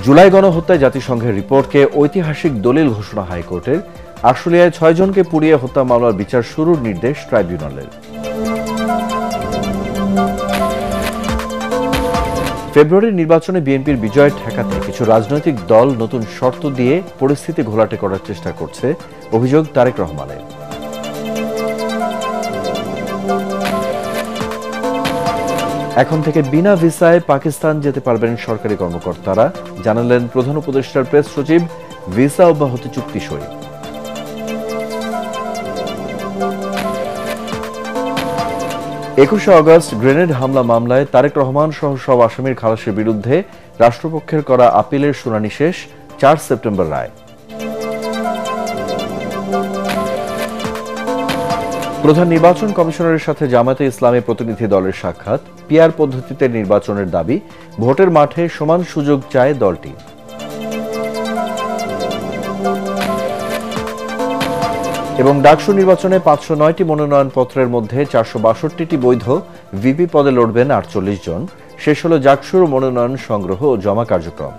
জুলাই গণহত্যায় জাতিসংঘের রিপোর্টকে ঐতিহাসিক দলিল ঘোষণা হাইকোর্টের। আশুলিয়ায় ৬ জনকে পুড়িয়ে হত্যা মামলার বিচার শুরুর নির্দেশ ট্রাইব্যুনালের। ফেব্রুয়ারির নির্বাচনে বিএনপির বিজয় ঠেকাতে কিছু রাজনৈতিক দল নতুন শর্ত দিয়ে পরিস্থিতি ঘোলাটে করার চেষ্টা করছে, অভিযোগ তারেক রহমানের। এখন থেকে বিনা ভিসায় পাকিস্তান যেতে পারবেন সরকারি কর্মকর্তারা, জানালেন প্রধান উপদেষ্টার প্রেস সচিব। ভিসা অব্যাহতি চুক্তি সই। ২১শে আগস্ট গ্রেনেড হামলা মামলায় তারেক রহমান সহ সব আসামির খালাসের বিরুদ্ধে রাষ্ট্রপক্ষের করা আপিলের শুনানি শেষ। ৪ সেপ্টেম্বর রায়। প্রধান নির্বাচন কমিশনারের সাথে জামায়াতে ইসলামী প্রতিনিধি দলের সাক্ষাৎ। পিআর পদ্ধতিতে নির্বাচনের দাবি, ভোটের মাঠে সমান সুযোগ চায় দলটি। এবং ডাকসু নির্বাচনে ৫০৯টি মনোনয়নপত্রের মধ্যে ৪৬২টি বৈধ, ভিপি পদে লড়বেন ৪৮ জন। শেষ হল জাকসুর মনোনয়ন সংগ্রহ ও জমা কার্যক্রম।